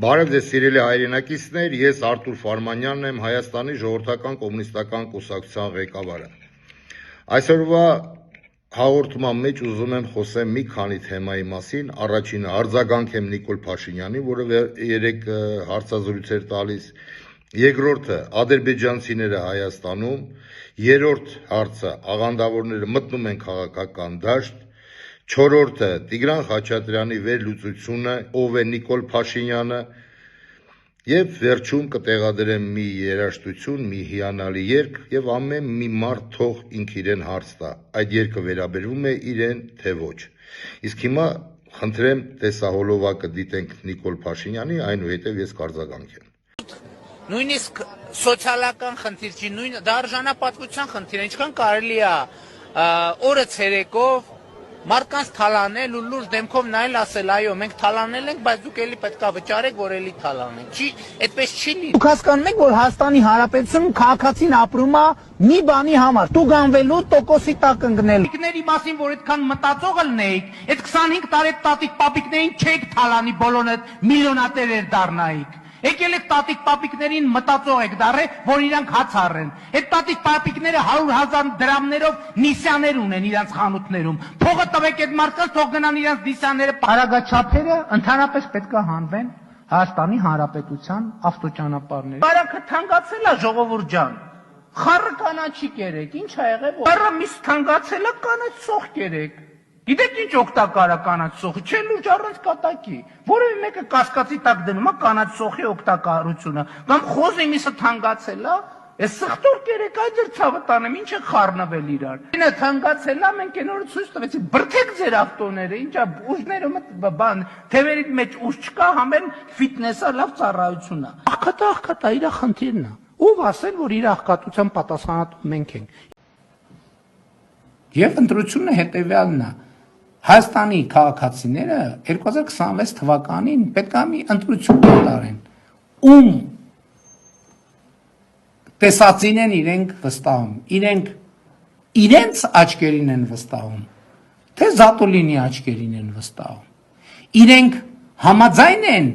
Բարև ձեզ սիրելի հայրենակիցներ, ես Արտուր Ֆարմանյանն եմ, Հայաստանի ժողովրդական կոմունիստական կուսակցության ղեկավարը։ Այսօրվա հաղորդման մեջ ուզում եմ խոսեմ մի քանի թեմայի մասին։ Առաջինը արձագանք եմ Նիկոլ Փաշինյանին, որը երեք հարցազրույց էր տալիս։ Երկրորդը ադրբեջանցիները Հայաստանում, երրորդ հարցը աղանդավորները մտնում են քաղաքական դաշտ, չորրորդը Տիգրան Խաչատրյանի վերլուծությունը, ով է Նիկոլ Փաշինյանը, եւ վերջում կտեղադրեմ մի երաժշտություն, մի հիանալի երգ եւ ամեն մի մարդ թող ինք իրեն հարց տա, այդ երգը վերաբերվում է իրեն թե ոչ։ Իսկ հիմա խնդրեմ տեսահոլովակը դիտենք Նիկոլ Փաշինյանի, այնուհետեւ ես կարձագանքեմ։ Նույնիսկ սոցիալական խնդիր չի, դա արժանապատվության խնդիր է, ինչքան կարելի է օրը ցերեկով մարդկանց թալանել ու լուրջ դեմքով նայել ասել այո մենք թալանել ենք, բայց դուք էլի պետք է վճարեք, որ էլի թալանենք։ Չի, այդպես չի լինի։ Դուք հասկանում եք, որ Հայաստանի Հանրապետությունում քաղաքացին ապրում է մի բանի համար՝ տուգանվելու, տոկոսի տակ ընկնել։ Տիկների մասին, որ այդքան մտածող ելնեիք, այդ 25 տարի տատիկ պապիկներին չեք թալանի բոլորը միլիոնատերեր դառնայիք։ Եկել եք տատիկ պապիկներին մտածող եք դառել, որ իրանք հաց առեն։ Այդ տատիկ պապիկները 100,000 դրամներով նիսյաներ ունեն իրանք խանութներում։ Փողը տվեք այդ մարդկանց, թող գնան իրանք նիսյանները։ Արագաչափերը ընդհանրապես պետք է հանվեն Հայաստանի Հանրապետության ավտոճանապարհների։ Բարակը թանկացել է, ժողովուրդ ջան։ Խառը կանաչի կերեք, ինչ ա եղել։ Խառը միս թանկացել է, կանաչ սոխ կերեք։ Գիտեք ինչ օգտակար է կանաչ սոխը, չէ լուրջ առանց կատակի։ Որևէ մեկը կասկածի տակ դնում է կանաչ սոխի օգտակարությունը, կամ խոզի միսը թանկացել է, այս սխտոր կերեք այդ ձեր ցավը տանեմ, ինչ է խառնվել իրար։ Ինը թանկացել է, մենք այն օրը ցույց տվեցինք, բրդեք ձեր ավտոները, ինչա ուժները բան, թևերի մեջ ուժ չկա, համեն ֆիթնեսը լավ ծառայություն է։ Աղքատա իր խնդիրն է։ Ով ասել, որ իր աղքատության պատասխանատու մենք ենք։ Եվ ընտրությունը հետևյալն է։ Հայաստանի քաղաքացիները 2026 թվականին պետք է մի ընտրություն կատարեն, ում տեսածին են իրենք վստահում, իրենց աչքերին են վստահում, թե Զատուլինի աչքերին են վստահում, իրենք համաձայն են,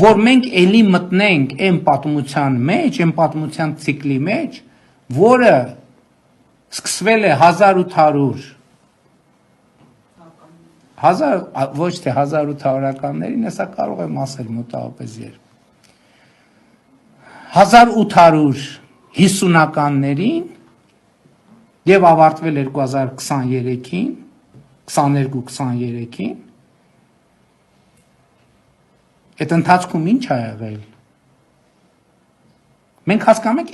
որ մենք էլի մտնենք այն պատմության մեջ, այն պատմության ցիկլի մեջ, որը սկսվել է 1800-ականներին, հեսա կարող եմ ասել մոտավորապես երբ 1850-ականներին եւ ավարտվել 2023-ին, 22-23-ին, այդ ընթացքում ինչ ա եղել։ Մենք հասկանում ենք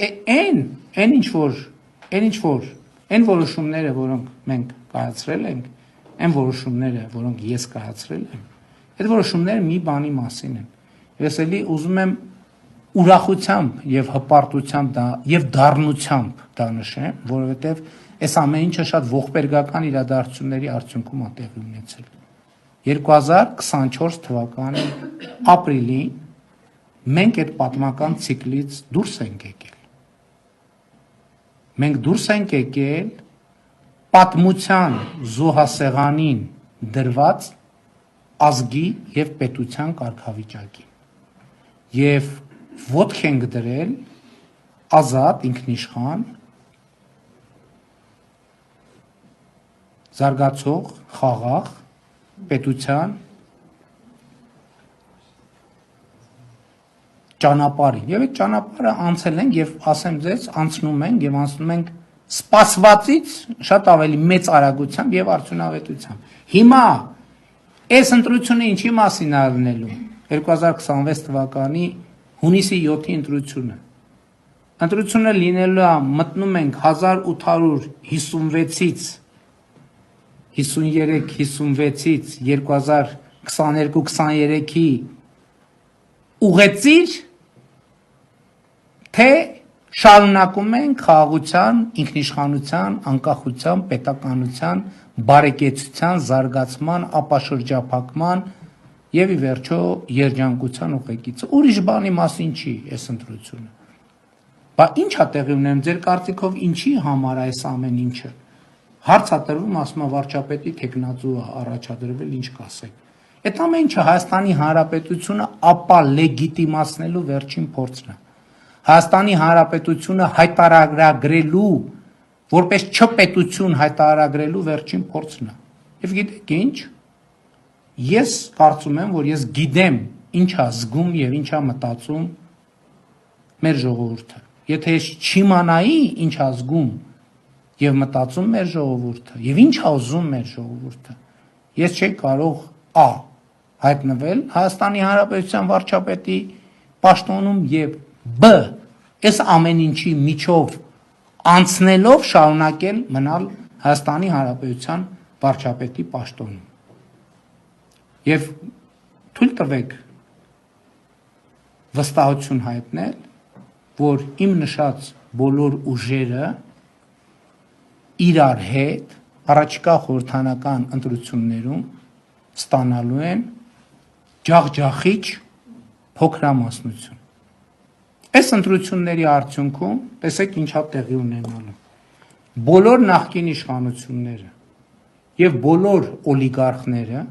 այն որոշումները, որոնք մենք կայացրել ենք, այն որոշումները, որոնք ես կայացրել եմ, այդ որոշումները մի բանի մասին են։ Ես էլի ուզում եմ ուրախությամբ եւ հպարտությամբ եւ դառնությամբ դա նշեմ, որովհետեւ այս ամեն ինչը շատ ողբերգական իրադարձությունների արդյունքում է տեղի ունեցել։ 2024 թվականի ապրիլին մենք այդ պատմական ցիկլից դուրս ենք եկել։ Մենք դուրս ենք եկել պատմության զոհասեղանին դրված ազգի եւ պետության կարգավիճակին եւ ոտք ենք դրել ազատ ինքնիշխան զարգացող խաղաղ պետության ճանապարհին եւ այդ ճանապարհը անցել ենք եւ ասեմ ձեզ անցնում ենք սպասվածից շատ ավելի մեծ արագությամբ եւ արդյունավետությամբ։ Հիմա այս ընտրությունը ինչի մասին է լինելու 2026 թվականի հունիսի 7-ի ընտրությունը լինելու է մտնում ենք 1856-ից 53-56-ից 2022-23-ի ուղեցիր, թե շարունակում ենք խաղաղության, ինքնիշխանության, անկախության, պետականության, բարեկեցության, զարգացման, ապաշրջափակման եւ ի վերջո երջանկության ուղեկիցը։ Ուրիշ բանի մասին չի այս ընտրությունը։ Բա ի՞նչ է տեղի ունենում ձեր կարծիքով ինչի համար այս ամեն ինչը։ Հարց է տրվում, ասում է վարչապետի տեխնացու առաջադրվել, ինչ կասեք։ Այդ ամեն ինչը Հայաստանի Հանրապետությունը ապա լեգիտիմացնելու վերջին փորձն է։ Հայաստանի Հանրապետությունը հայտարարագրելու, որպես չպետություն հայտարարագրելու վերջին փորձն է։ Եվ գիտեք ինչ, ես կարծում եմ, որ ես գիտեմ ինչ է զգում եւ ինչ է մտածում մեր ժողովուրդը։ Եթե ես չիմանայի ինչ է զգում եւ մտածում մեր ժողովուրդը եւ ինչ է ուզում մեր ժողովուրդը, ես չի կարող ա հայտնվել Հայաստանի Հանրապետության վարչապետի պաշտոնում եւ բ այս ամեն ինչի միջով անցնելով շարունակել մնալ Հայաստանի Հանրապետության վարչապետի պաշտոնում։ Եվ թույլ տվեք վստահություն հայտնել, որ իմ նշած բոլոր ուժերը իրար հետ առաջիկա խորհրդանական ընտրություններում ստանալու են ջախջախիչ փոքրամասնություն։ Այս ընտրությունների արդյունքում տեսեք ինչա տեղի ունենալու։ Բոլոր նախկին իշխանությունները եւ բոլոր օլիգարխները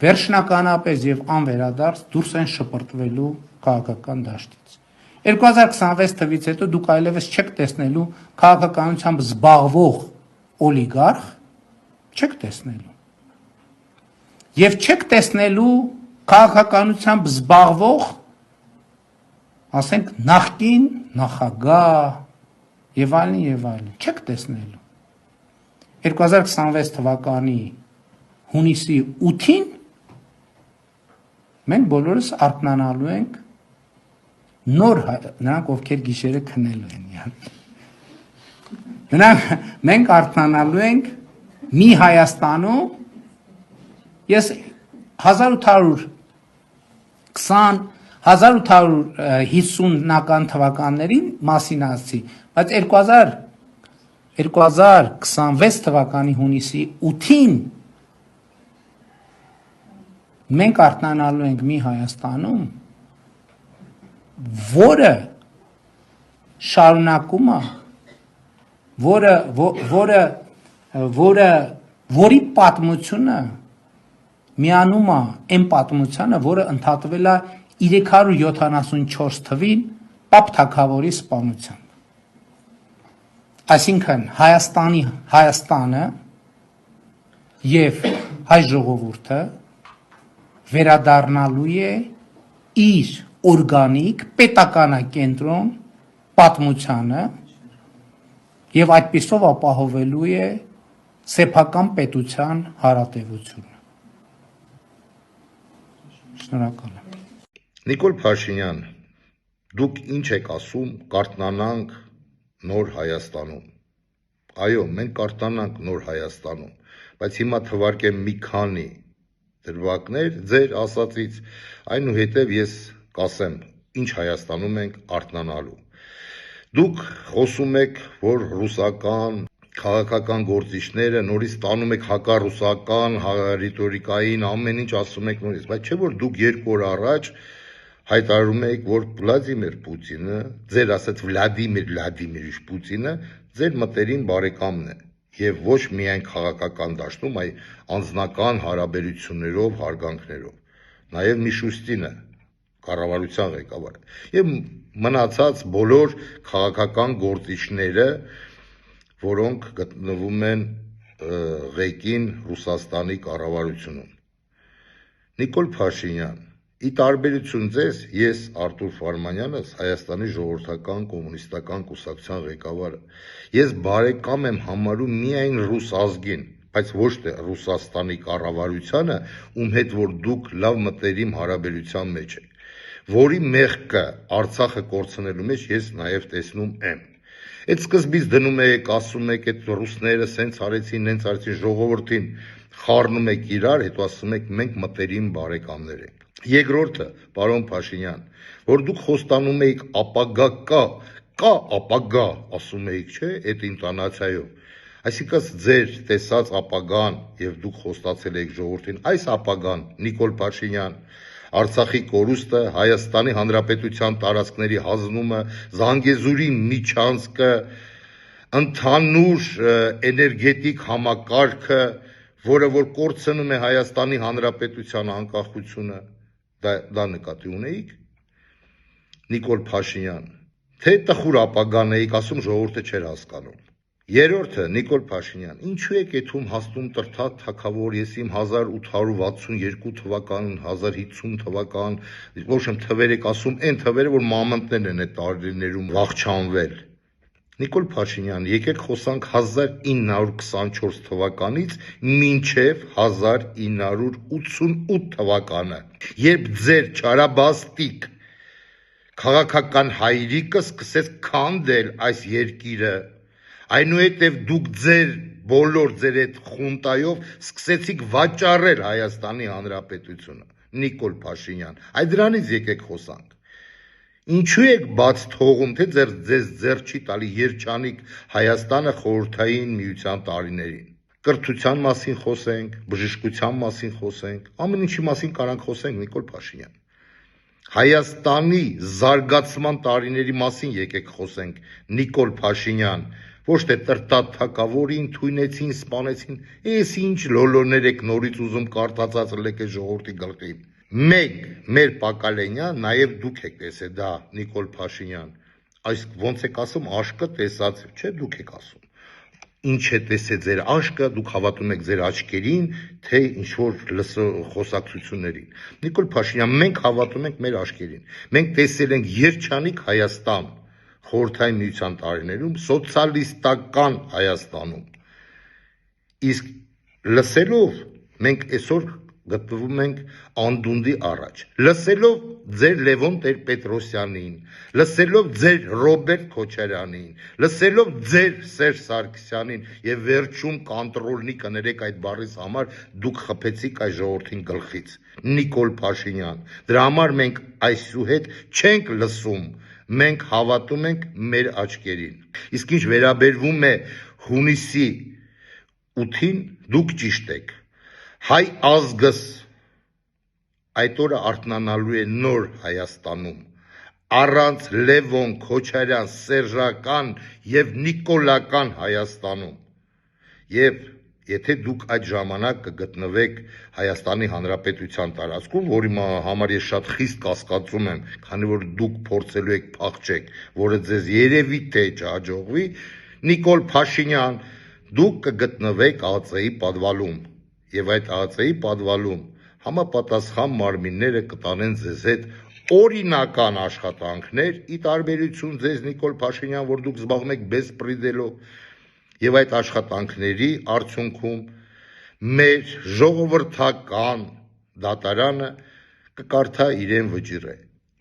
վերջնականապես եւ անվերադարձ դուրս են շպրտվելու քաղաքական դաշտից։ 2026 թվից հետո դուք այլևս չեք տեսնելու քաղաքականությամբ զբաղվող օլիգարխ, չեք տեսնելու։ Եվ չեք տեսնելու քաղաքականությամբ զբաղվող, ասենք, նախկին նախագահ եւ այլն, չեք տեսնելու։ 2026 թվականի հունիսի 8-ին մենք բոլորս արթնանալու ենք նոր նրանք ովքեր գիշերը քնելու են։ Մենք արթնանալու ենք մի Հայաստանում, ես 1850-ական թվականներին մասին ասացի, բայց 2026 թվականի հունիսի 8-ին մենք արթնանալու ենք մի Հայաստանում, որը շարունակում է, որի պատմությունը միանում է այն պատմությանը, որը ընդհատվել է 374 թվին Պապ Թագավորի սպանությամբ։ Այսինքն Հայաստանը եւ հայ ժողովուրդը վերադառնալու է իր օրգանիկ պետականակենտրոն պատմությանը եւ այդպիսով ապահովելու է սեփական պետության հարատեվությունը։ Շնորհակալ եմ։ Նիկոլ Փաշինյան, դուք ինչ եք ասում կարթնանանք նոր Հայաստանում։ Այո, մենք կարթնանանք նոր Հայաստանում, բայց հիմա թվարկեմ մի քանի դրվագներ ձեր ասածից, այնուհետև ես կասեմ, ինչ Հայաստանում ենք արթնանալու։ Դուք խոսում եք, որ ռուսական քաղաքական գործիչները նորից տանում եք հակառուսական ռիտորիկային, ամեն ինչ ասում եք նորից, բայց չէ որ դուք 2 օր առաջ հայտարարում եք, որ Վլադիմիր Պուտինը, ձեր ասած Վլադիմիր Պուտինը ձեր մտերիմ բարեկամն է եւ ոչ միայն քաղաքական դաշտում, այլ անձնական հարաբերություններով, հարգանքներով։ Նաեւ Միշուստինը կառավարության ղեկավարը եւ մնացած բոլոր քաղաքական գործիչները, որոնք գտնվում են ղեկին Ռուսաստանի կառավարությունում։ Նիկոլ Փաշինյան, ի տարբերություն ձեզ, ես Արտուր Ֆարմանյանս, Հայաստանի ժողովրդական կոմունիստական կուսակցության ղեկավարը, ես բարեկամ եմ համարում միայն ռուս ազգին, բայց ոչ թե Ռուսաստանի կառավարությանը, ում հետ որ դուք լավ մտերիմ հարաբերության մեջ եք, որի մեղքը Արցախը կորցնելու մեջ ես նաև տեսնում եմ։ Այդ սկզբից դնում եք, ասում եք, այդ ռուսները սենց արեցին, նենց արեցին, ժողովրդին խառնում եք իրար, հետո ասում եք մենք մտերիմ բարեկամներ ենք։ Երկրորդը, պարոն Փաշինյան, որ դուք խոստանում եք ապագա կա ապագա, ասում եք, չէ, այդ ինտոնացիայով։ Այսինքն ձեր տեսած ապագան եւ դուք խոստացել եք ժողովրդին, այս ապագան, Նիկոլ Փաշինյան, Արցախի կորուստը, Հայաստանի Հանրապետության տարածքների հանձնումը, Զանգեզուրի միջանցքը, ընդհանուր էներգետիկ համակարգը, որը որ կորցնում է Հայաստանի Հանրապետության անկախությունը, դա նկատի ունեիք, Նիկոլ Փաշինյան, թե տխուր ապագան էիք ասում, ժողովուրդը չէր հասկանում։ Երրորդը, Նիկոլ Փաշինյան, ինչու եք եթում հաստում տրթատ թագավոր, ես իմ 1862 թվական, 1050 թվական, ոչ եմ թվեր եք ասում, այն թվերը, որ մամոնտներն են այդ տարիներում վախճանվել։ Նիկոլ Փաշինյան, եկեք խոսանք 1924 թվականից մինչև 1988 թվականը, երբ ձեր չարաբաստիկ քաղաքական հայրիկը սկսեց քանդել այս երկիրը, այնուհետև դուք ձեր բոլոր ձեր այդ խունտայով սկսեցիք վաճառել Հայաստանի Հանրապետությունը, Նիկոլ Փաշինյան, այդ դրանից եկեք խոսանք։ Ինչու եք բաց թողում, թե ձեզ ձեռ չի տալի երջանիկ Հայաստանը խորհրդային միության տարիներին։ Կրթության մասին խոսենք, բժշկության մասին խոսենք, ամեն ինչի մասին կարանք խոսենք, Նիկոլ Փաշինյան։ Հայաստանի զարգացման տարիների մասին եկեք խոսենք, Նիկոլ Փաշինյան, ոչ թե տրտատ թակավորին, թույնեցին, սպանեցին, ես ինչ լոլորներ եք նորից ուզում կարդացած լեք է ժողովրդի գլխի։ Մենք, մեր Պակալենյան, նաև դուք եք տեսել դա, Նիկոլ Փաշինյան, այս ոնց եք ասում, աշկը տեսած, չէ դուք եք ասում։ Ինչ է տեսել ձեր աշկը, դուք հավատում եք ձեր աչքերին, թե ինչ-որ խոսակցություններին։ Նիկոլ Փաշինյան, մենք հավատում ենք մեր աչքերին։ Մենք տեսել ենք երջանիկ Հայաստան խորհրդային միության տարիներում, սոցիալիստական Հայաստանում։ Իսկ լսելով մենք այսօր գտնվում ենք անդունդի առաջ, լսելով ձեր Լևոն Տեր-Պետրոսյանին, լսելով ձեր Ռոբերտ Քոչարյանին, լսելով ձեր Սերժ Սարգսյանին եւ վերջում կոնտրոլնի կներեք այդ բառից համար դուք խփեցիք այս ժողովրդին գլխից, Նիկոլ Փաշինյան, դրա համար մենք այսուհետ չենք լսում, մենք հավատում ենք մեր աչքերին։ Իսկ ինչ վերաբերվում է հունիսի 8-ին, դուք ճիշտ եք։ Հայ ազգս այդ օրը արթնանալու է նոր Հայաստանում, առանց Լևոն Քոչարյան սերժական եւ նիկոլական Հայաստանում։ Եվ եթե դուք այդ ժամանակ կգտնվեք Հայաստանի Հանրապետության տարածքում, որի համար ես շատ խիստ կասկածում եմ, քանի որ դուք փորձելու եք փախչեք, որը ձեզ երևի թե չհաջողվի, Նիկոլ Փաշինյան, դուք կգտնվեք ԱԾ-ի պատվալում, եւ այդ ԱԾ-ի պատվալում համապատասխան մարմինները կտանեն ձեզ հետ օրինական աշխատանքներ, ի տարբերություն ձեզ Նիկոլ Փաշինյան, որ դուք զբաղվում եք բեսպրիդելով, եւ այդ աշխատանքների արդյունքում մեր ժողովրդական դատարանը կկարդա իրեն վճիռը։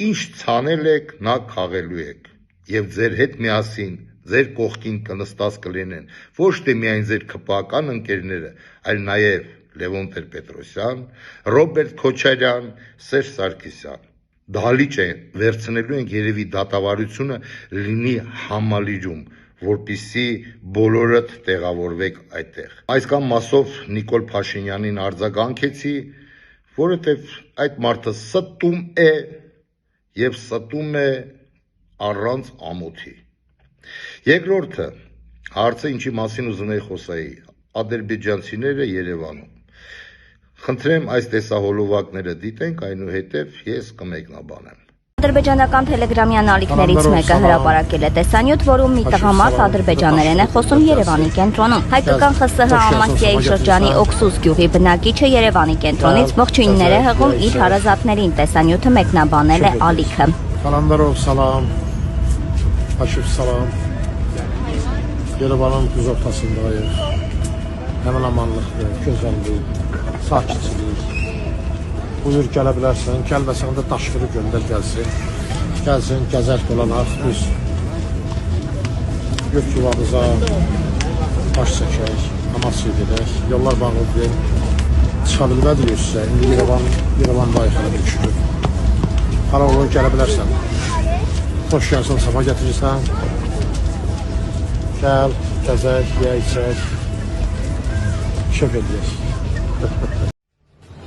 Ինչ ցանել եք, նա քաղելու եք, եւ ձեր հետ միասին ձեր կողքին կնստած կլինեն ոչ թե միայն ձեր քպական ընկերները, այլ նաեւ Լևոն Տեր-Պետրոսյան, Ռոբերտ Քոչարյան, Սերժ Սարգսյան։ Դահլիճ է վերցնելու ենք երևի դատավարությունը լինի համալիրում, որպիսի բոլորդ տեղավորվեք այդտեղ։ Այս կամ մասով Նիկոլ Փաշինյանին արձագանքեցի, որովհետև այդ մարդը ստում է եւ ստում է առանց ամոթի։ Երկրորդը, հարցը ինչի մասին ուզում եի խոսայի, ադրբեջանցիները Երևանում։ Խնդրեմ այս տեսահոլովակները դիտենք, այնուհետև ես կմեկնաբանեմ։ Ադրբեջանական թելեգրամյան ալիքներից մեկը հրապարակել է տեսանյութ, որում մի տղամարդ ադրբեջաներեն է խոսում Երևանի կենտրոնում։ Հայկական ԽՍՀ Ամասիայի շրջանի Օքսուս գյուղի բնակիչը Երևանի կենտրոնից ողջույններ է հղում իր հարազատներին, տեսանյութը մեկնաբանել է ալիքը։ Salamlarov salam, Paşif salam. Yerevanın düz ortasındayıq. Həmin amanlıqdır, gözəllik, sakitçilik. Buyur gələ bilərsən, gəlməsən də daşları göndər gəlsin. Gəlsin, gəzək dolanaq, biz gök yuvamıza baş çəkək, Amasya gedək, yollar bağlıdır. Çıxa bilmədir sizə, indi Yerevan layıqına bir şükür. Hala olur, gələ bilərsən. Xoş gəlsin, sabah gətirirsən. Gəl, gəzək, yeyək, içək, şöf edək.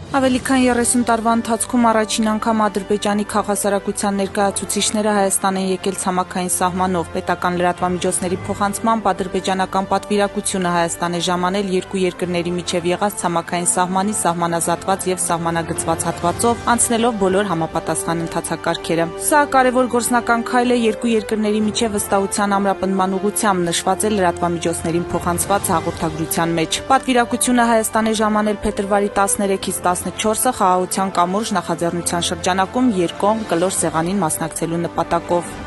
Ավելի քան 30 տարվա ընթացքում առաջին անգամ Ադրբեջանի քաղաքասարակության ներկայացուցիչները Հայաստան են եկել ցամաքային սահմանով։ Պետական լրատվամիջոցների փոխանցմամբ ադրբեջանական պատվիրակությունը Հայաստան է ժամանել երկու երկրների միջև եղած ցամաքային սահմանի սահմանազատված եւ սահմանագծված հատվածով, անցնելով բոլոր համապատասխան ընթացակարգերը։ Սա կարևոր գործնական քայլ է երկու երկրների միջև վստահության ամրապնդման ուղղությամբ, նշված է լրատվամիջոցներին փոխանցված հաղորդագրության մեջ։ Պատվիրակությունը Հայաստան է ժամանել փետրվարի 13-ից 14-ը խաղաղության կամուրջ նախաձեռնության շրջանակում երկկողմ կլոր սեղանին մասնակցելու նպատակով։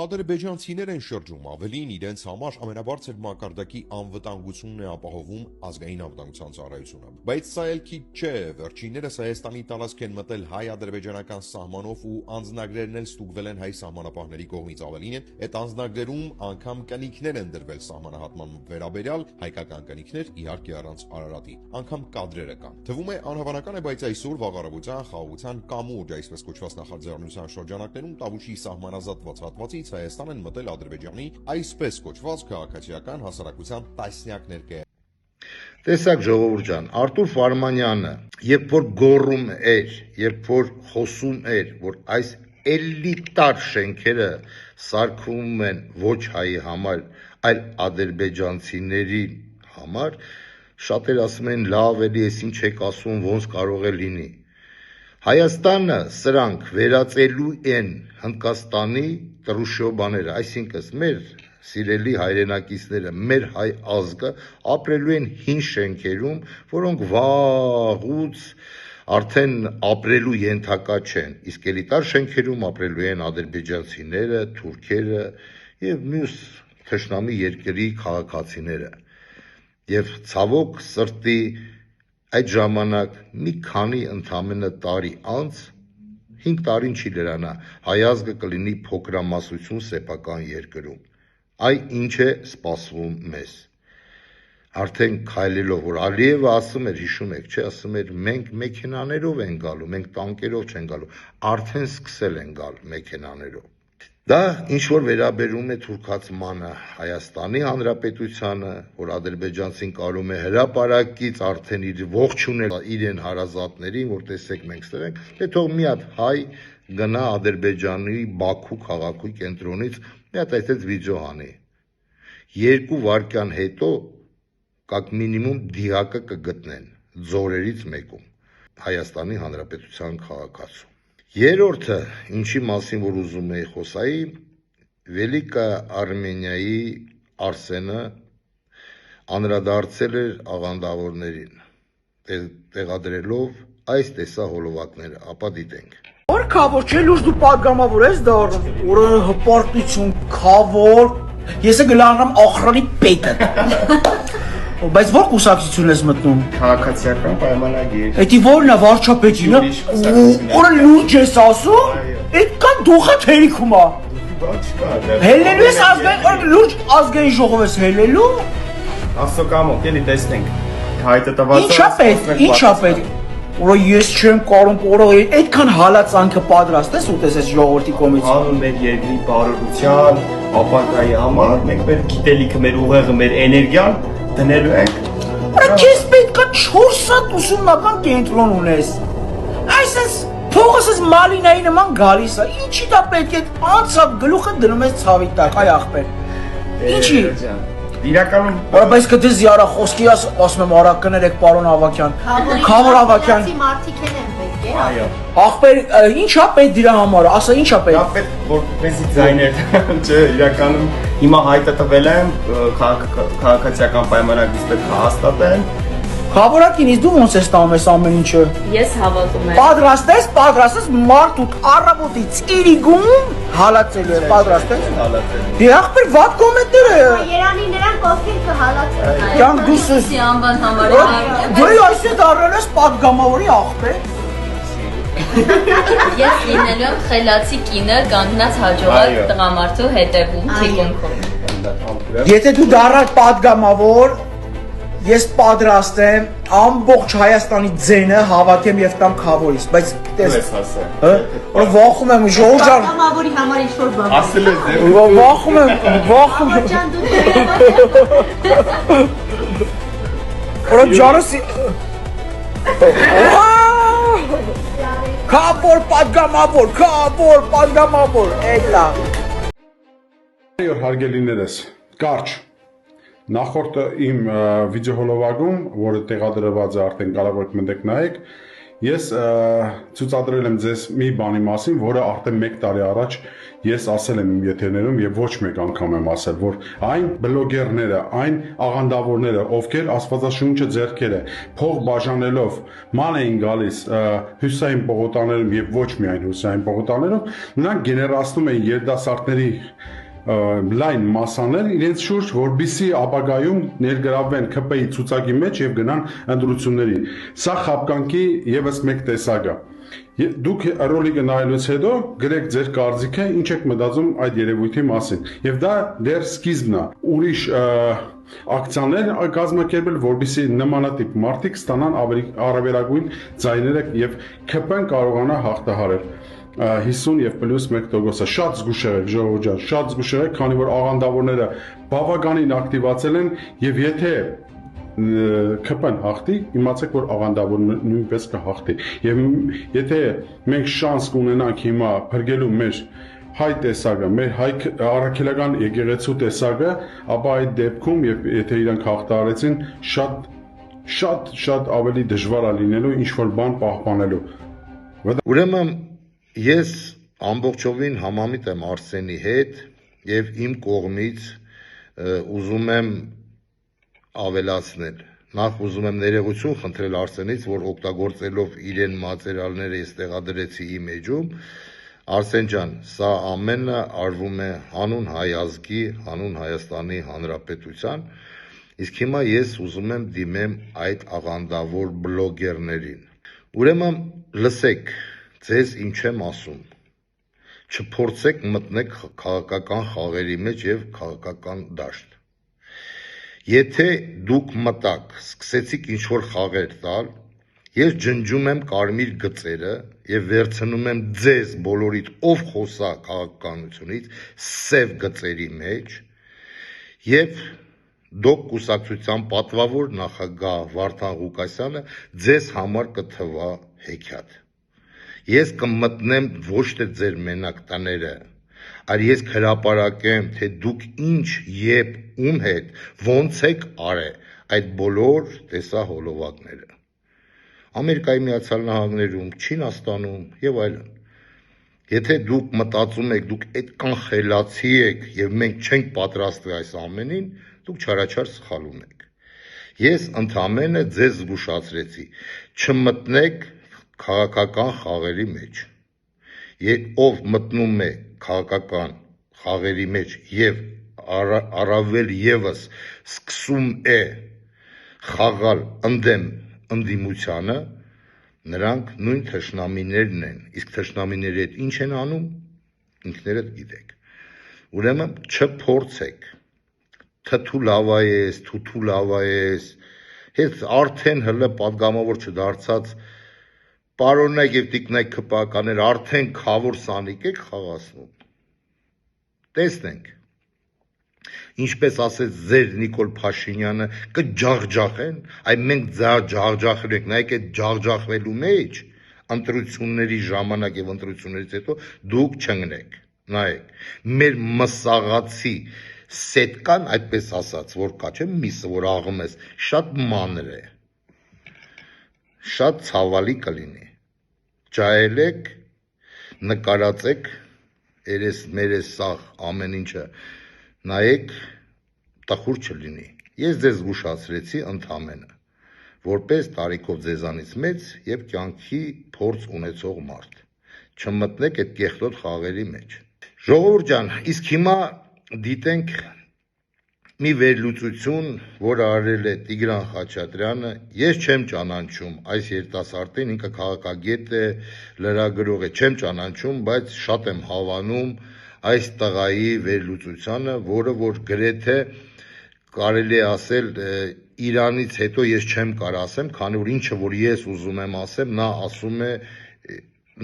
Ադրբեջանցիներ են շրջում, ավելին իրենց համար ամենաբարձր մակարդակի անվտանգությունն է ապահովում ազգային անվտանգության ծառայությունը։ Բայց սա էլ քիչ չէ, վերջիններս Հայաստանի տարածք են մտել հայ-ադրբեջանական սահմանով ու անձնագրերն էլ ստուգվել են հայ սահմանապահների կողմից, ավելին այդ անձնագրերում անգամ կնիքներ են դրվել սահմանահատման վերաբերյալ, հայկական կնիքներ իհարկե առանց Արարատի, անգամ կադրերը կան։ Թվում է անհավանական է, բայց այսօր վաղարավության խաղաղության կամուրջ, այսպես կոչված նախաձեռնության շրջանակներում Տավուշի սահմանազատված հատվածից Հայաստան են մտել Ադրբեջանի այսպես կոչված քաղաքացիական հասարակության տասնյակ Տեսակ ժողովուրդ ջան, Արտուր Ֆարմանյանը, երբ որ գոռում էր, երբ որ խոսում էր, որ այս էլիտար շենքերը սարքում են ոչ հայի համար, այլ ադրբեջանցիների համար, շատեր ասում են լավ էլի, ես ինչ եք ասում, ոնց կարող է լինի։ Հայաստանը սրանք վերածելու են Հնդկաստանի տրուշոբաները, այսինքն մեր սիրելի հայրենակիցները, մեր հայ ազգը ապրելու են հին շենքերում, որոնք վաղուց արդեն ապրելու ենթակա չեն, իսկ էլիտար շենքերում ապրելու են ադրբեջանցիները, թուրքերը եւ մյուս թշնամի երկրի քաղաքացիները։ Եվ ցավոք սրտի այդ ժամանակ մի քանի ընդամենը տարի անց 5 տարին չի լրանա, հայ ազգը կլինի փոքրամասնություն սեփական երկրում։ Այ ինչ է սպասվում մեզ։ Արդեն քայլելով, որ Ալիևը ասում էր, հիշում եք, չէ, ասում էր, մենք մեքենաներով են գալու, մենք տանկերով չեն գալու, արդեն սկսել են գալ մեքենաներով։ Դա ինչ որ վերաբերում է թուրքացմանը, Հայաստանի Հանրապետությանը, որ ադրբեջանցին կարում է հրապարակից արդեն իր ողջունել իրեն հարազատներին, որ տեսեք մենք ստեղ ենք, թե թող մի հատ հայ գնա Ադրբեջանի Բաքու քաղաքի կենտրոնից մի հատ այդպես վիդեո անի։ 2 վայրկյան հետո կակ մինիմում դիակը կգտնեն ձորերից մեկում Հայաստանի Հանրապետության քաղաքացու։ Երրորդը, ինչի մասին որ ուզում էի խոսայի, Վելիկա Արմենիայի Արսենը անդրադարձել էր աղանդավորներին, տեղադրելով այս տեսա հոլովակները, ապա դիտենք։ Որ քավոր չէ, լուրջ դու պատգամավոր ես դառնում, որը հպարտություն, քավոր, ես գլանամ ախրանի պետը։ Բայց որ կուսակցություն ես մտնում։ Քաղաքացիական պայմանագիր։ Էդի որն է վարչապետին, որը լուրջ ես ասում, այդ կան դուխա թերիքում է։ Հելնելու ես ազգային, լուրջ ազգային ժողով ես հելնելու։ Աստծո կամոք, էլի տեսնենք։ Հայտը տված Ինչա պետք։ Որը ես չեմ կարող, որը այդքան հալածանքը պատրաստ ես ուտես այս ժողովրդի կողմից։ Հանուն մեր երկրի բարօրության, ապագայի համար մենք մեր գիտելիքը, մեր ուղեղը, մեր էներգիան դնելու ենք։ Բայց ես պետք է 4 հատ ուսումնական կենտրոն ունես։ Այսպես փողոցս մալինայի նման գալիս է։ Ինչի դա պետք է անցավ գլուխը դնում ես ցավի տակ, այ ախպեր։ Ինչի։ Իրականում բայց կդե զիարա խոսքի ասում եմ արագ կներեք պարոն Ավակյան։ Խավոր Ավակյան։ Մարդիկ են պետք է։ այո։ Ախպեր, ինչա պետք դրա համար, ասա ինչա պետք։ Դա պետք որպեսզի ձայներ, չէ, իրականում հիմա հայտը տվել եմ քաղաքացիական պայմանագրից պետք է հաստատեն, Խավորակինից դու ոնց ես տանում ես ամեն ինչը։ Ես հավատում եմ։ Պատրաստես մարդուտ առավոտի ծիրիգում հալածելու է, պատրաստես։ Դե ախպեր վատ կոմենտներ է։ Երանի նրանք ովքեր կհալածեն։ Կյանք դուս անվան համար։ դու այսօր դառնալ ես պատգամավորի ախպեր։ Ես լինելու եմ խելացի կինը կանգնած հաջողակ տղամարդու հետևում թիկունքում։ Եթե դու դառնալ պատգամավոր, ես պատրաստ եմ ամբողջ Հայաստանի ձենը հավաքեմ եւ տամ Խավորից, բայց տես որ վախում եմ ժողովրդան Տղամավորի համար ինչ-որ բան։ Ասել ես դե վախում եմ Ջան դու որ ջարսի Խավոր պատգամավոր էլա Այո, հարգելիներս, կարճ Նախորդ իմ վիդեոհոլովակում, որը տեղադրված է արդեն կարող եք մտեք նայեք, ես ցուցադրել եմ ձեզ մի բանի մասին, որը արդեն 1 տարի առաջ ես ասել եմ իմ եթերներում եւ ոչ մեկ անգամ եմ ասել, որ այն բլոգերները, այն աղանդավորները, ովքեր աստվածաշունչը ձեռքերը փող բաժանելով ման էին գալիս Հուսային պողոտաներում եւ ոչ միայն Հուսային պողոտաներում, նրանք գեներացնում էին երիտասարդների լայն մասաներ իրենց շուրջ, որբիսի ապագայում ներգրավվեն ԿՊ-ի ցուցակի մեջ եւ գնան ընտրությունների։ Սա խապկանքի եւս մեկ տեսակ է։ Դուք ռոլիկը նայելուց հետո գրեք ձեր կարծիքը, ինչ եք մտածում այդ երևույթի մասին։ Եվ դա դեռ սկիզբն է։ Ուրիշ ակցիաներ կազմակերպել, որբիսի նմանատիպ մարդիկ ստանան առավելագույն ձայները եւ ԿՊ-ն կարողանա հաղթահարել։ 50 եւ +1% շատ զգուշ եղեք ժողովուրդ ջան, շատ զգուշ եղեք, քանի որ աղանդավորները բավականին ակտիվացել են եւ եթե ԿՊ-ն հաղթի, իմացեք որ աղանդավորը նույնպես կհաղթի։ Եվ եթե մենք շանս կունենանք հիմա փրկելու մեր հայ տեսակը, մեր հայ առաքելական եկեղեցու տեսակը, ապա այդ դեպքում եւ եթե իրանք հաղթահարեցին, շատ ավելի դժվար է լինելու ինչ որ բան պահպանելու։ Ուրեմն ես ամբողջովին համամիտ եմ Արսենի հետ եւ իմ կողմից ուզում եմ ավելացնել նախ ուզում եմ ներողություն խնդրել Արսենից որ օգտագործելով իրեն մատերիալները ես տեղադրեցի իմ էջում Արսեն ջան սա ամենը արվում է հանուն հայ ազգի հանուն Հայաստանի Հանրապետության իսկ հիմա ես ուզում եմ դիմեմ այդ աղանդավոր բլոգերներին ուրեմն լսեք Ձեզ ինչ եմ ասում, չփորձեք մտնեք քաղաքական խաղերի մեջ եւ քաղաքական դաշտ։ Եթե դուք մտաք, սկսեցիք ինչ-որ խաղեր տալ, ես ջնջում եմ կարմիր գծերը եւ վերցնում եմ ձեզ բոլորիդ ով խոսա քաղաքականությունից սև գծերի մեջ եւ դոկ կուսակցության պատվավոր նախագահ Վարդան Ղուկասյանը ձեզ համար կթվա հեքիաթ Ես կմտնեմ ոչ թե ձեր մենակ տները, այլ ես հրապարակեմ, թե դուք ինչ եբ ում հետ ոնց եք արել այդ բոլոր տեսահոլովակները։ Ամերիկայի Միացյալ Նահանգներում, Չինաստանում եւ այլն։ Եթե դուք մտածում եք, դուք այդքան խելացի եք եւ մենք չենք պատրաստվի այս ամենին, դուք չարաչար սխալում եք։ Ես ընդամենը ձեզ զգուշացրեցի, չմտնեք քաղաքական խաղերի մեջ ով մտնում է քաղաքական խաղերի մեջ եւ առավել եւս սկսում է խաղալ ընդդիմությանը նրանք նույն թշնամիներն են իսկ թշնամիների հետ ինչ են անում ինքներդ գիտեք ուրեմն չփորձեք թթու լավա ես թութու լավա ես հետ արդեն հլը падգամավոր չդարձած Պարոննայք եւ տիկնայք քպականներ արդեն խավոր սանիկ եք խաղացնում։ Տեսնենք։ Ինչպես ասեց ձեր Նիկոլ Փաշինյանը կջախջախեն, այ մենք ջախջախել ենք, նայեք այդ ջախջախվելու մեջ ընտրությունների ժամանակ եւ ընտրություններից հետո դուք չընկնեք։ Նայեք, մեր մսաղացի սետկան, այդպես ասած, որ կա, չէ՞, միսը, որ աղում ես, շատ մանր է։ Շատ ցավալի կլինի։ Ջայելեք, նկարացեք, երես մերես սաղ ամեն ինչը, նայեք, տխուր չլինի։ Ես ձեզ զգուշացրեցի ընդամենը, որպես տարիքով ձեզանից մեծ եւ կյանքի փորձ ունեցող մարդ։ Չմտնեք այդ կեղտոտ խաղերի մեջ։ Ժողովուրդ ջան, իսկ հիմա դիտենք մի վերլուծություն, որ արել է Տիգրան Խաչատրյանը, ես չեմ ճանաչում այս երիտասարդին, ինքը քաղաքագետ է, լրագրող է, չեմ ճանաչում, բայց շատ եմ հավանում այս տղայի վերլուծությանը, որը որ գրեթե կարելի է ասել Իրանից հետո ես չեմ կարող ասեմ, քանի որ ինչը որ ես ուզում եմ ասեմ, նա ասում է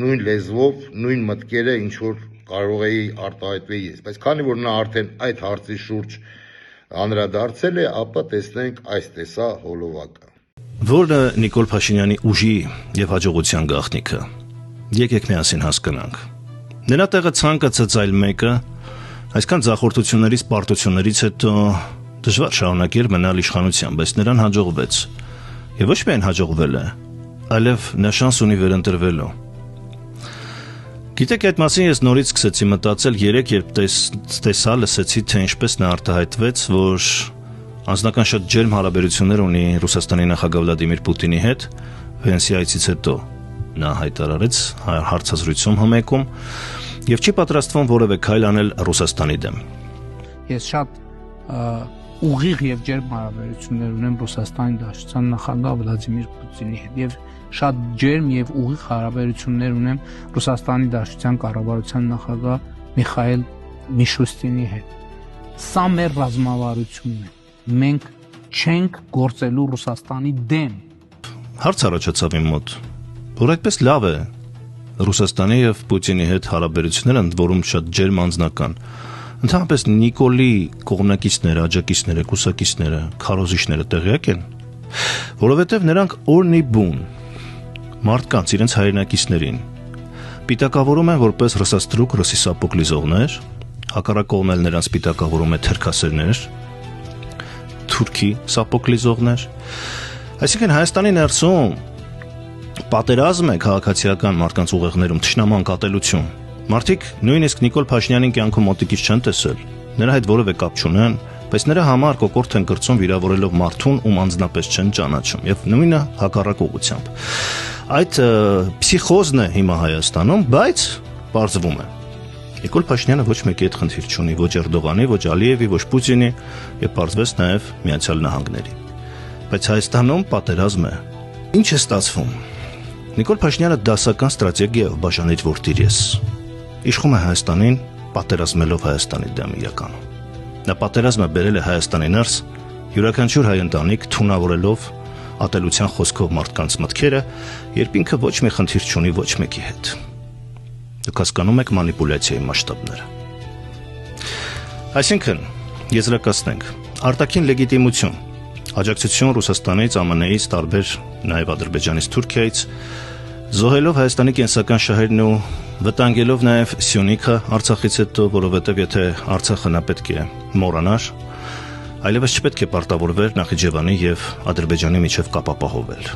նույն լեզվով, նույն մտքերը, ինչ որ կարող էի արտահայտվել ես, բայց քանի որ նա արդեն այդ հարցի շուրջ անդրադարձել է, ապա տեսնենք այս տեսա հոլովակը։ Որը Նիկոլ Փաշինյանի ուժի եւ հաջողության գաղտնիքը։ Եկեք միասին հասկանանք։ Նրա տեղը ցանկացած այլ մեկը այսքան ձախորդություններից, պարտություններից հետո դժվար շարունակել մնալ իշխանության, բայց նրան հաջողվեց։ Եվ ոչ միայն հաջողվել է, այլև նա շանս ունի վերընտրվելու։ Գիտեք, այդ մասին ես նորից սկսեցի մտածել երեկ, երբ տեսա, լսեցի, թե ինչպես նա արտահայտվեց, որ անձնական շատ ջերմ հարաբերություններ ունի Ռուսաստանի նախագահ Վլադիմիր Պուտինի հետ, Վենսի այցից հետո նա հայտարարեց հարցազրույցում հմեկում եւ չի պատրաստվում որևէ քայլ անել Ռուսաստանի դեմ։ Ես շատ ուղիղ եւ ջերմ հարաբերություններ ունեմ Ռուսաստանի Դաշնության նախագահ Վլադիմիր Պուտինի հետ եւ շատ ջերմ եւ ուղիղ հարաբերություններ ունեմ Ռուսաստանի Դաշնության կառավարության նախագահ Միխայել Միշուստինի հետ։ Սա մեր ռազմավարությունն է։ Մենք չենք գործելու Ռուսաստանի դեմ։ Հարց առաջացավ իմ մոտ, որ այդպես լավ է Ռուսաստանի եւ Պուտինի հետ հարաբերությունները, ընդ որում շատ ջերմ անձնական։ Ընդհանրապես Նիկոլի կողմնակիցները, աջակիցները, կուսակիցները, քարոզիչները տեղյակ են, որովհետեւ նրանք օրնի բուն մարդկանց իրենց հայրենակիցներին պիտակավորում են որպես ռսաստրուկ, ռսիսապոկ լիզողներ, հակառակողն էլ նրանց պիտակավորում է թերքասերներ, թուրքի սապոկ լիզողներ։ Այսինքն Հայաստանի ներսում պատերազմ է քաղաքացիական մարդկանց ուղեղներում, թշնաման կատելություն։ Մարդիկ նույնիսկ Նիկոլ Փաշինյանին կյանքում մոտիկից չեն տեսել, նրա հետ որևէ կապ չունեն, բայց նրա համար կոկորդ են կրծում վիրավորելով մարդուն, ում անձնապես չեն ճանաչում, եւ նույնը հակառակ ուղղությամբ։ Այդ փսիխոզն է հիմա Հայաստանում, բայց բարձվում է։ Նիկոլ Փաշինյանը ոչ մեկի հետ խնդիր չունի, ոչ Էրդողանի, ոչ Ալիևի, ոչ Պուտինի, եւ բարձվեց նաեւ Միացյալ Նահանգների։ Բայց Հայաստանում պատերազմ է։ Ինչ է ստացվում։ Նիկոլ Փաշինյանը դասական ստրատեգիայով բաժանեց որդիր ես։ Իշխում է Հայաստանին, պատերազմելով Հայաստանի դեմ իրականում։ Նա պատերազմը բերել է Հայաստանի ներս, յուրաքանչյուր հայ ընտանիք թունավորելով ատելության խոսքով մարդկանց մտքերը, երբ ինքը ոչ մի խնդիր չունի ոչ մեկի հետ։ Դուք հասկանում եք մանիպուլյացիայի մասշտաբները։ Այսինքն, եզրակացնենք, արտաքին լեգիտիմություն, աջակցություն Ռուսաստանից, ԱՄՆ-ից, տարբեր նաև Ադրբեջանից, Թուրքիայից, զոհելով Հայաստանի կենսական շահերն ու վտանգելով նաև Սյունիքը Արցախից հետո, որովհետև եթե Արցախը նա պետք է մոռանար, այլևս չպետք է պարտավորվեր Նախիջևանի եւ Ադրբեջանի միջև կապ ապահովել։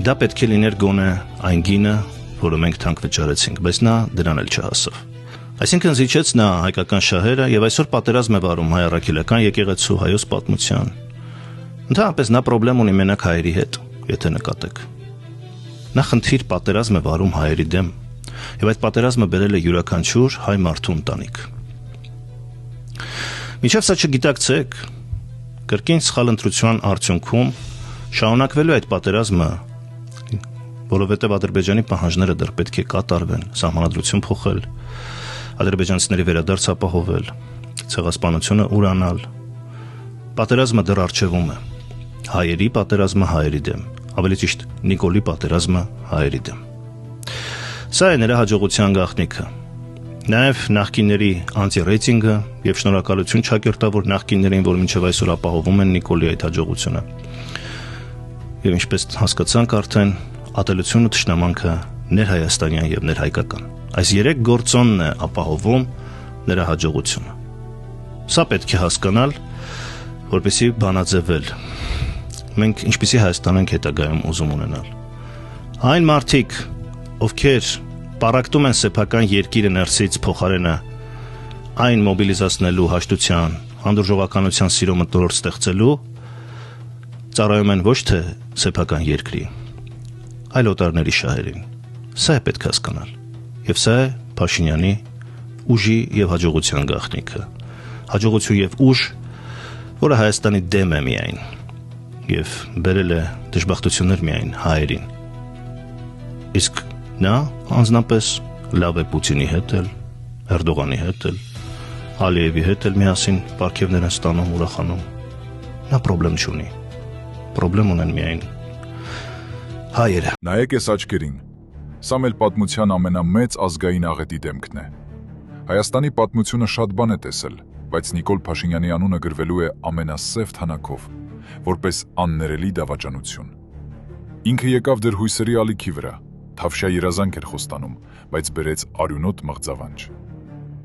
Դա պետք է լիներ գոնե այն գինը, որը մենք թանկ վճարեցինք, բայց նա դրան էլ չհասավ։ Այսինքն զիջեց նա հայկական շահերը եւ այսօր պատերազմ է վարում հայ առաքելական եկեղեցու, հայոց պատմության։ Ընդհանրապես նա խնդրեմ ունի մենակ հայերի հետ, եթե նկատեք։ Նա խնդիր պատերազմ է վարում հայերի դեմ, եւ այդ պատերազմը բերել է յուրաքանչյուր հայ մարդու ընտանիք։ Մինչև սա չգիտակցեք, կրկին սխալ ընտրության արդյունքում շարունակվելու այդ պատերազմը, որովհետև Ադրբեջանի պահանջները դեռ պետք է կատարվեն, սահմանադրություն փոխել, ադրբեջանցիների վերադարձ ապահովել, ցեղասպանությունը ուրանալ։ Պատերազմը դեռ առջևում է։ Հայերի պատերազմը հայերի դեմ, ավելի ճիշտ Նիկոլի պատերազմը հայերի դեմ։ Սա է նրա հաջողության գաղտնիքը։ Նաև նախկինների անտի-ռեյտինգը եւ շնորհակալություն ճակերտավոր նախկիններին, որ մինչև այսօր ապահովում են Նիկոլի այդ հաջողությունը։ Եվ ինչպես հասկացանք արդեն, ատելությունը, թշնամանքը ներհայաստանյան եւ ներհայկական։ Այս երեք գործոնն է ապահովում նրա հաջողությունը։ Սա պետք է հասկանալ, որպեսզի բանաձևել։ Մենք ինչպեսի Հայաստան ենք հետագայում ուզում ունենալ։ Այն մարդիկ, ովքեր պարակտում են սեփական երկիրը ներսից փոխարենը այն մոբիլիզացնելու հաշտության, հանդուրժողականության սիրո մթնոլորտ ստեղծելու, ծառայում են ոչ թե սեփական երկրի, այլ օտարների շահերին։ Սա է պետք հասկանալ։ Եվ սա է Փաշինյանի ուժի եւ հաջողության գաղտնիքը։ Հաջողություն եւ ուժ, որը Հայաստանի դեմ է միայն եւ բերել է դժբախտություններ միայն հայերին։ Իսկ նա անձնապես լավ է Պուտինի հետ էլ, Էրդողանի հետ էլ, Ալիևի հետ էլ միասին պարգևներ են ստանում, ուրախանում։ Նա պրոբլեմ չունի։ Պրոբլեմ ունեն միայն հայերը։ Նայեք այս աչքերին։ Սա մեր պատմության ամենամեծ ազգային աղետի դեմքն է։ Հայաստանի պատմությունը շատ բան է տեսել, բայց Նիկոլ Փաշինյանի անունը գրվելու է ամենասև թանակով, որպես աններելի դավաճանություն։ Ինքը եկավ դեր հույսերի ալիքի վրա, թավշյա երազանք էր խոստանում, բայց բերեց արյունոտ մղձավանջ։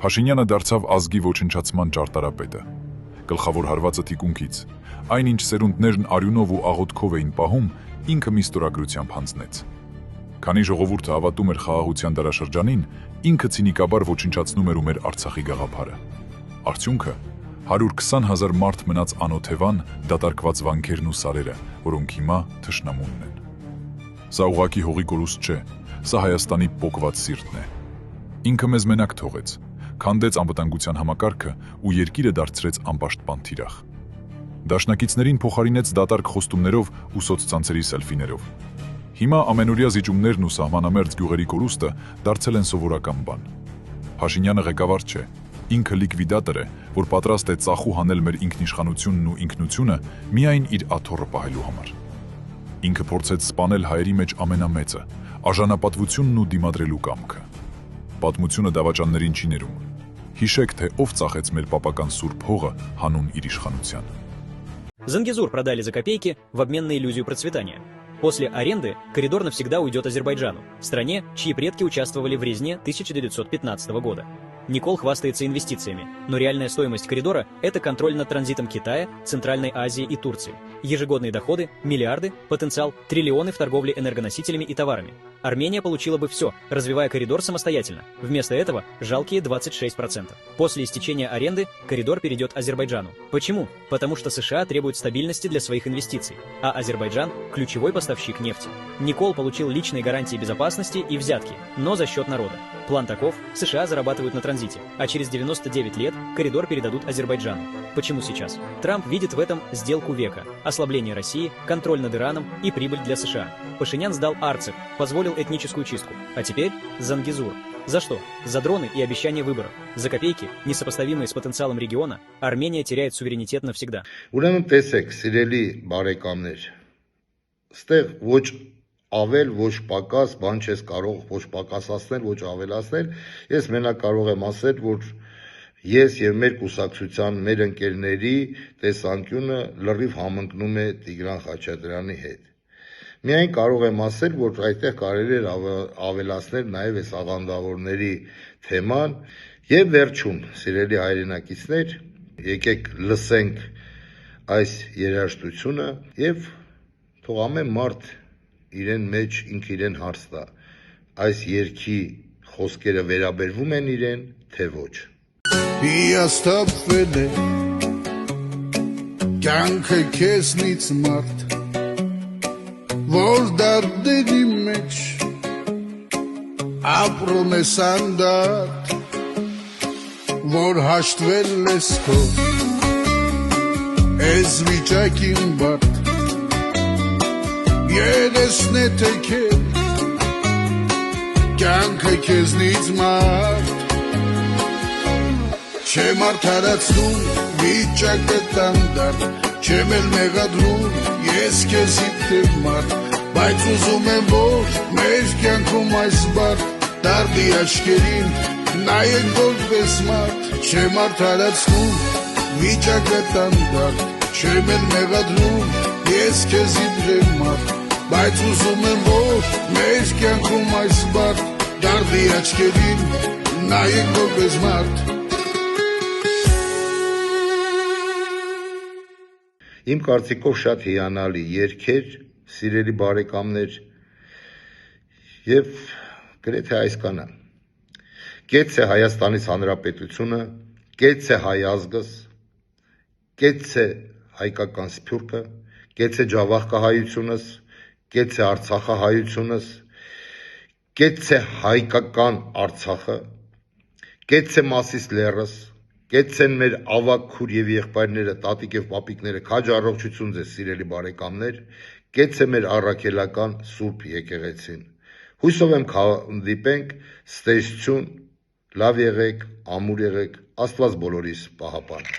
Փաշինյանը դարձավ ազգի ոչնչացման ճարտարապետը։ Գլխավոր հարվածը թիկունքից, այնինչ սերունդներն արյունով ու աղոթքով էին պահում, ինքը մի ստորագրությամբ հանձնեց։ Քանի ժողովուրդը հավատում էր խաղաղության դարաշրջանին, ինքը ցինիկաբար ոչնչացնում էր ու մեր Արցախի գաղափարը։ Արդյունքը 120,000 մարդ մնաց անօթևան, դատարկված վանքերն ու սարերը, որոնք հիմա թշնամունն են։ Սա ուղղակի հողի կորուստ չէ, սա Հայաստանի պոկված սիրտն է։ Ինքը մեզ մենակ թողեց, քանդեց անվտանգության համակարգը ու երկիրը դարձրեց անպաշտպան թիրախ։ Դաշնակիցներին փոխարինեց դատարկ խոստումներով ու սոցցանցերի սելֆիներով։ Հիմա ամենօրյա զիջումներն ու սահմանամերձ գյուղերի կորուստը դարձել են սովորական բան։ Փաշինյանը ղեկավար չէ, ինքը լիկվիդատոր է, որ պատրաստ է ծախու հանել մեր ինքնիշխանությունն ու ինքնությունը միայն իր աթոռը պահելու համար։ Ինքը փորձեց սպանել հայերի մեջ ամենամեծը, արժանապատվությունն ու димադրելու կամքը։ Պատմությունը դավաճաններին չի ներում։ Հիշեք, թե ով ծախեց մեր պապական սուրբ հողը հանուն իր իշխանության։ Зангезур продали за копейки в обмен на иллюзию процветания. После аренды коридор навсегда уйдет Азербайджану, стране, чьи предки участвовали в резне 1915 года. Никол хвастается инвестициями, но реальная стоимость коридора – это контроль над транзитом Китая, Центральной Азии и Турции. Ежегодные доходы – миллиарды, потенциал – триллионы в торговле энергоносителями и товарами. Армения получила бы все, развивая коридор самостоятельно. Вместо этого жалкие 26%. После истечения аренды коридор перейдет Азербайджану. Почему? Потому что США требуют стабильности для своих инвестиций, а Азербайджан – ключевой поставщик нефти. Никол получил личные гарантии безопасности и взятки, но за счет народа. План таков – США зарабатывают на транзите, а через 99 лет коридор передадут Азербайджану. Почему сейчас? Трамп видит в этом сделку века, ослабление России, контроль над Ираном и прибыль для США. Пашинян сдал Арцех, позволил этническую чистку, а теперь Зангезур. За что? За дроны и обещания выборов. За копейки, несопоставимые с потенциалом региона, Армения теряет суверенитет навсегда. Ուրեմն տեսեք, սիրելի բարեկամներ, ստեղ ոչ ավել, ոչ պակաս, բան չես կարող ոչ պակասացնել, ոչ ավելացնել, ես մենակ կարող եմ ասել, որ ես եւ մեր կուսակցության, մեր ընկերների տեսանկյունը լրիվ համընկնում է Տիգրան Խաչատրյանի հետ։ Միայն կարող եմ ասել, որ այդտեղ կարելի է ավելացնել նաեւ այս աղանդավորների թեման եւ վերջում, սիրելի հայրենակիցներ, եկեք լսենք այս երաժշտությունը եւ թող ամեն մարդ իրեն մեջ ինքը իրեն հարց տա, այս երկի խոսքերը վերաբերվում են իրեն, թե ոչ։ Հիաստապվել է կյանքը քեզնից մարդ, որ դարդերի մեջ ապրում ես անդարդ, որ հաշտվել ես քո ես վիճակին բարդ, Երեսն է թեքել, կյանքը քեզնից մարդ, չեմ արդարացնում, վիճակը տանդարդ, չեմ էլ մեղադրում, ես քեզ իբրև մարդ, բայց ուզում եմ, որ մեր կյանքում այս բարդ, դարդի աչքերին, նայեք որպես մարդ, չեմ արդարացնում, վիճակը տանդարդ, չեմ էլ մեղադրում, ես քեզ իբրև մարդ, բայց ուզում եմ, որ մեր կյանքում այս բարդ, դարդի աչքերին, նայեք որպես մարդ։ Իմ կարծիքով շատ հիանալի երգեր, սիրելի բարեկամներ, եւ գրեթե այսքանը։ Կեցցե Հայաստանից Հանրապետությունը, կեցցե հայ ազգս, կեցցե հայկական սփյուռքը, կեցե ջավախկահայությունս, կեցե արցախահայությունս, կեցե հայկական Արցախը, կեցե Մասիս լեռս, կեցեն մեր ավակ քուր եւ եղբայրները, տատիկ եւ պապիկները, քաջ առողջություն ձեզ սիրելի բարեկամներ, կեցե մեր առաքելական Սուրբ եկեղեցին։ Հույսով եմ կհանդիպենք, ստեյցություն, լավ եղեք, ամուր եղեք, Աստված բոլորիս պահապան։